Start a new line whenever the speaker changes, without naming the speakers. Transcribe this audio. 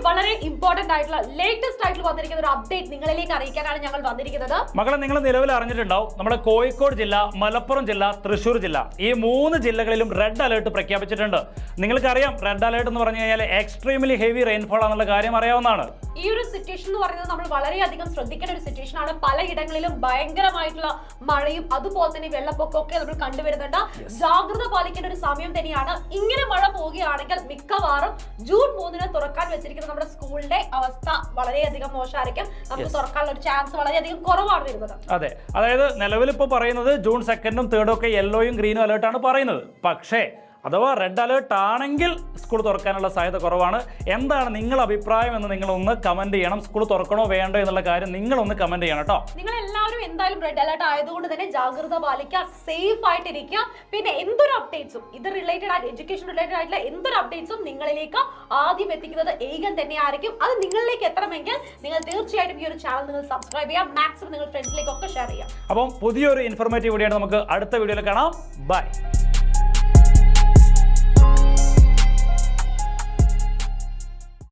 വളരെ ഇമ്പോർട്ടന്റ് ആയിട്ടുള്ള ലേറ്റസ്റ്റ് ആയിട്ട് വന്നിരിക്കുന്ന ഒരു അപ്ഡേറ്റ് നിങ്ങളിലേക്ക് അറിയിക്കാനാണ് ഞങ്ങൾ വന്നിരിക്കുന്നത്.
മക്കളെ, നിങ്ങൾ നിലവിൽ അറിഞ്ഞിട്ടുണ്ടാവും, നമ്മുടെ കോഴിക്കോട് ജില്ല, മലപ്പുറം ജില്ല, തൃശ്ശൂർ ജില്ല, ഈ 3 ജില്ലകളിലും റെഡ് അലേർട്ട് പ്രഖ്യാപിച്ചിട്ടുണ്ട്. നിങ്ങൾക്കറിയാം, റെഡ് അലേർട്ട് എന്ന് പറഞ്ഞു കഴിഞ്ഞാൽ എക്സ്ട്രീംലി ഹെവി റെയിൻഫോൾ ആണെന്നുള്ള കാര്യം അറിയാവുന്നതാണ്.
ഈ ഒരു സിറ്റുവേഷൻ എന്ന് പറയുന്നത് നമ്മൾ വളരെയധികം ശ്രദ്ധിക്കേണ്ട ഒരു സിറ്റുവേഷൻ ആണ്. പലയിടങ്ങളിലും ഭയങ്കരമായിട്ടുള്ള മഴയും അതുപോലെ തന്നെ വെള്ളപ്പൊക്കവും ഒക്കെ നമ്മൾ കണ്ടുവരുന്നുണ്ട്. ജാഗ്രത പാലിക്കേണ്ട ഒരു സമയം തന്നെയാണ്. ഇങ്ങനെ മഴ പോവുകയാണെങ്കിൽ മിക്കവാറും ജൂൺ 3 തുറക്കാൻ വെച്ചിരിക്കുന്ന നമ്മുടെ സ്കൂളിന്റെ അവസ്ഥ വളരെയധികം മോശമായിരിക്കും. നമുക്ക് തുറക്കാനുള്ള ഒരു ചാൻസ് വളരെയധികം കുറവാണ് വരുന്നത്.
അതെ, അതായത് നിലവിൽ ഇപ്പോൾ പറയുന്നത് ജൂൺ 2 3 ഒക്കെ യെല്ലോയും ഗ്രീനും അലേർട്ടാണ് പറയുന്നത്. പക്ഷേ അഥവാ റെഡ് അലേർട്ട് ആണെങ്കിൽ സ്കൂൾ തുറക്കാനുള്ള സാധ്യത കുറവാണ്. എന്താണ് നിങ്ങളുടെ അഭിപ്രായം എന്ന് നിങ്ങളൊന്ന് കമന്റ് ചെയ്യണം. സ്കൂൾ തുറക്കണോ വേണ്ടോ എന്നുള്ള കാര്യം നിങ്ങളൊന്ന് കമന്റ് ചെയ്യണം കേട്ടോ.
നിങ്ങൾ എല്ലാവരും എന്തായാലും റെഡ് അലേർട്ട് ആയതുകൊണ്ട് തന്നെ ജാഗ്രത പാലിക്കുക, സേഫ് ആയിട്ടിരിക്കുക. പിന്നെ എന്തൊരു അപ്ഡേറ്റ്സും ഇത് റിലേറ്റഡ് ആയിട്ട് എഡ്യൂക്കേഷൻ റിലേറ്റഡ് ആയിട്ടുള്ള എന്തൊരു അപ്ഡേറ്റ്സും നിങ്ങളിലേക്ക് ആദ്യം എത്തിക്കുന്നത് ഏകൻ തന്നെയായിരിക്കും. അത് നിങ്ങളിലേക്ക് എത്തണമെങ്കിൽ നിങ്ങൾ തീർച്ചയായിട്ടും ഈ ഒരു ചാനൽ നിങ്ങൾ സബ്സ്ക്രൈബ് ചെയ്യാം, മാക്സിമം നിങ്ങൾ ഫ്രണ്ട്സിലേക്കൊക്കെ ഷെയർ ചെയ്യാം.
അപ്പം പുതിയൊരു ഇൻഫോർമേറ്റീവ് വീഡിയോ നമുക്ക് അടുത്ത വീഡിയോയിൽ കാണാം. ബൈ.